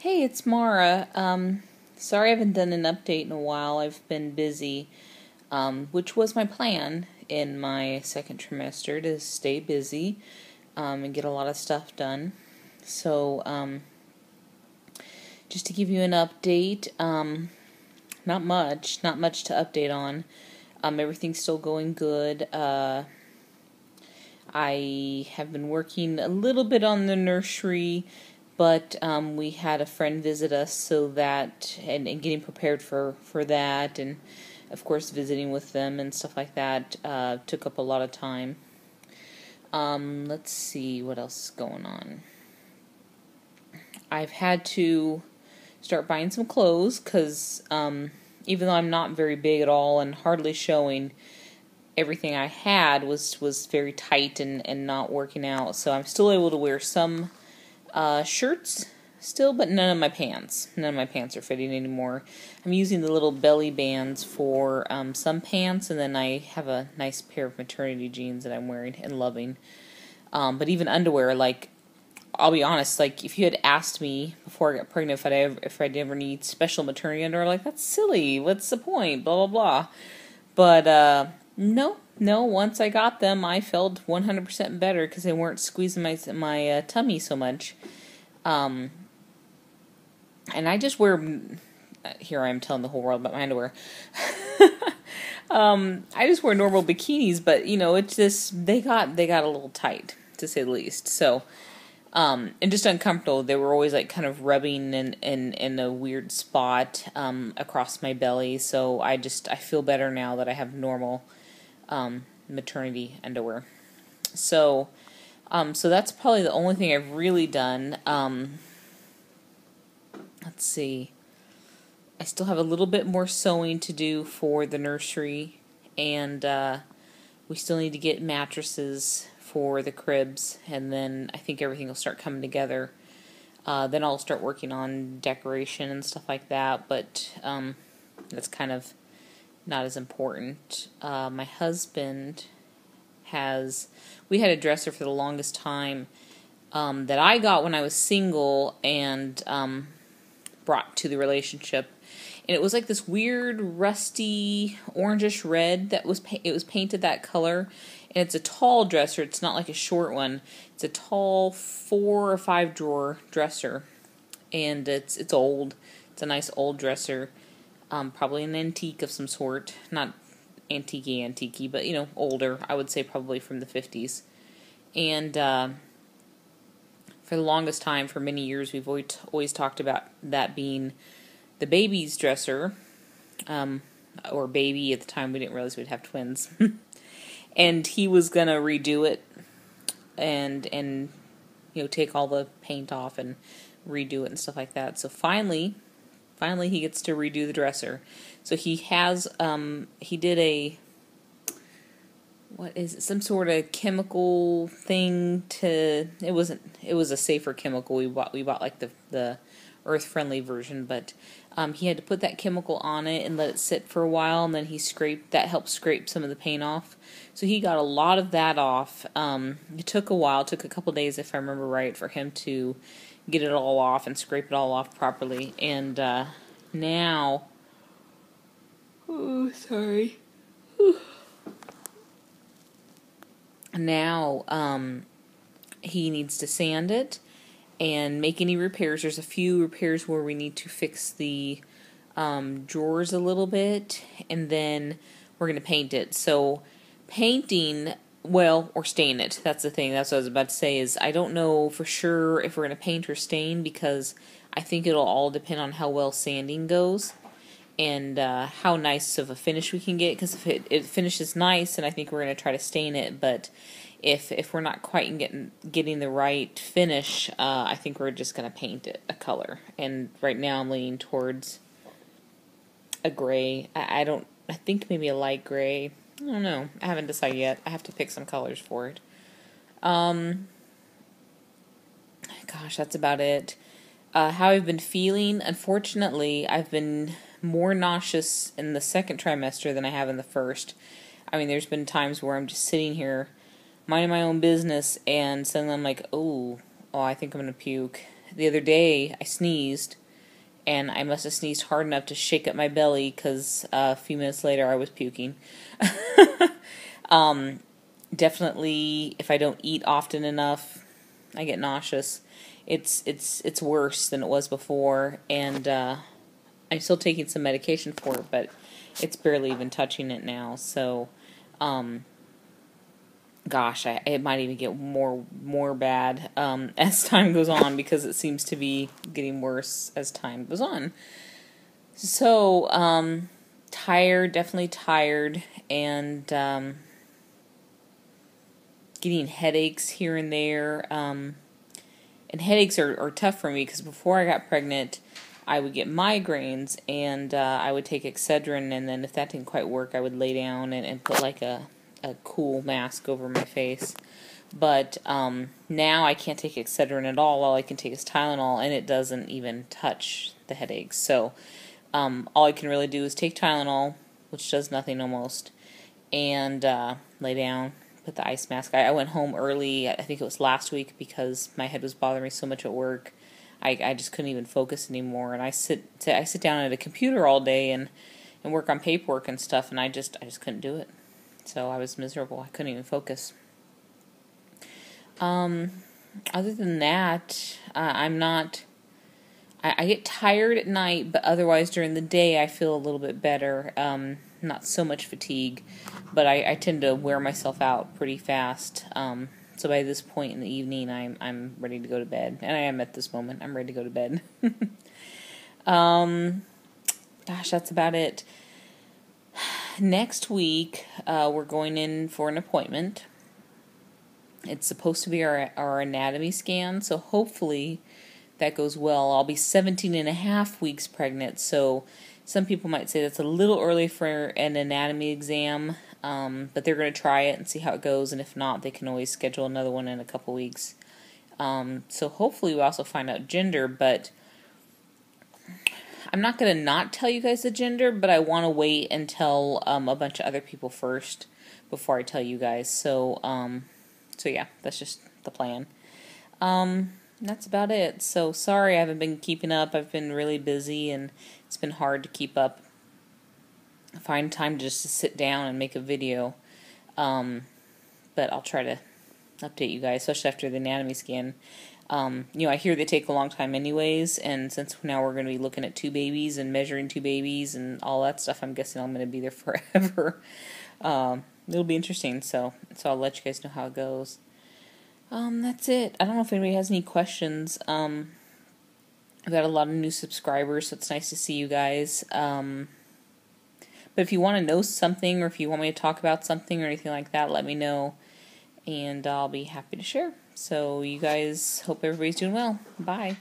Hey, it's Mara. Sorry I haven't done an update in a while. I've been busy, which was my plan in my second trimester, to stay busy and get a lot of stuff done. So, just to give you an update, not much to update on. Everything's still going good. I have been working a little bit on the nursery, but we had a friend visit us, so that and getting prepared for that, and of course visiting with them and stuff like that took up a lot of time. Let's see what else is going on. I've had to start buying some clothes because even though I'm not very big at all and hardly showing, everything I had was very tight and not working out. So I'm still able to wear some shirts still, but none of my pants. None of my pants are fitting anymore. I'm using the little belly bands for some pants, and then I have a nice pair of maternity jeans that I'm wearing and loving. But even underwear, like, I'll be honest, like, if you had asked me before I got pregnant if I'd ever need special maternity underwear, like, that's silly. What's the point? Blah, blah, blah. But, no, once I got them, I felt 100% better because they weren't squeezing my tummy so much. And I just wear, here I am telling the whole world about my underwear. I just wear normal bikinis, but, it's just, they got a little tight, to say the least. So, and just uncomfortable. They were always, like, kind of rubbing in a weird spot across my belly. So I feel better now that I have normal maternity underwear. So that's probably the only thing I've really done. Let's see. I still have a little bit more sewing to do for the nursery, and we still need to get mattresses for the cribs, and then I think everything will start coming together. Then I'll start working on decoration and stuff like that, but that's kind of not as important. My husband we had a dresser for the longest time that I got when I was single and brought to the relationship. And it was like this weird rusty orangish red that it was painted that color. And it's a tall dresser. It's not like a short one. It's a tall 4 or 5 drawer dresser. And it's old. It's a nice old dresser. Probably an antique of some sort. Not antique, but, older. I would say probably from the 50s. And for the longest time, for many years, we've always talked about that being the baby's dresser. Or baby. At the time, we didn't realize we'd have twins. And he was going to redo it and take all the paint off and redo it and stuff like that. So finally he gets to redo the dresser. So he has, he did some sort of chemical thing it was a safer chemical we bought like the earth-friendly version, but he had to put that chemical on it and let it sit for a while, and then that helped scrape some of the paint off. So he got a lot of that off. It took a while, a couple days if I remember right, for him to get it all off and scrape it all off properly. And now, now he needs to sand it and make any repairs. There's a few repairs where we need to fix the drawers a little bit, and then we're going to paint it. So painting, or stain it. That's the thing. That's what I was about to say, is I don't know for sure if we're going to paint or stain, because I think it'll all depend on how well sanding goes and how nice of a finish we can get, because if it finishes nice, then I think we're going to try to stain it, but if we're not quite getting the right finish, I think we're just going to paint it a color. And right now I'm leaning towards a gray. I think maybe a light gray. I don't know. I haven't decided yet. I have to pick some colors for it. Gosh, that's about it. How I've been feeling, unfortunately, I've been more nauseous in the second trimester than I have in the first. I mean, there's been times where I'm just sitting here minding my own business, and suddenly I'm like, oh, I think I'm going to puke. the other day I sneezed, and I must have sneezed hard enough to shake up my belly, because a few minutes later I was puking. Definitely, if I don't eat often enough, I get nauseous. It's worse than it was before, and I'm still taking some medication for it, but it's barely even touching it now. So, gosh, it might even get more bad as time goes on, because it seems to be getting worse as time goes on. So, tired, definitely tired, and getting headaches here and there. And headaches are tough for me, because before I got pregnant, I would get migraines, and I would take Excedrin, and then if that didn't quite work, I would lay down and put like a cool mask over my face. But now I can't take Excedrin at all I can take is Tylenol, and it doesn't even touch the headaches. So all I can really do is take Tylenol, which does nothing almost, and lay down, put the ice mask. I went home early, I think it was last week, because my head was bothering me so much at work. I just couldn't even focus anymore, and I sit down at a computer all day and work on paperwork and stuff, and I just couldn't do it. So I was miserable. I couldn't even focus. Other than that, I'm not. I get tired at night, but otherwise during the day I feel a little bit better. Not so much fatigue, but I tend to wear myself out pretty fast. So by this point in the evening, I'm ready to go to bed, and I am at this moment. I'm ready to go to bed. Gosh, that's about it. Next week, we're going in for an appointment. It's supposed to be our anatomy scan, so hopefully that goes well. I'll be 17 and a half weeks pregnant, so some people might say that's a little early for an anatomy exam, but they're going to try it and see how it goes, and if not, they can always schedule another one in a couple weeks. So hopefully we also find out gender, but I'm not going to not tell you guys the gender, but I want to wait and tell a bunch of other people first before I tell you guys. So yeah, that's just the plan. That's about it. So sorry I haven't been keeping up. I've been really busy, and it's been hard to keep up. Find time just to sit down and make a video. But I'll try to update you guys, especially after the anatomy scan. I hear they take a long time anyways, and since now we're going to be looking at 2 babies and measuring 2 babies and all that stuff, I'm guessing I'm going to be there forever. It'll be interesting, so I'll let you guys know how it goes. That's it. I don't know if anybody has any questions. I've got a lot of new subscribers, so it's nice to see you guys. But if you want to know something, or if you want me to talk about something or anything like that, let me know, and I'll be happy to share. So you guys, hope everybody's doing well. Bye.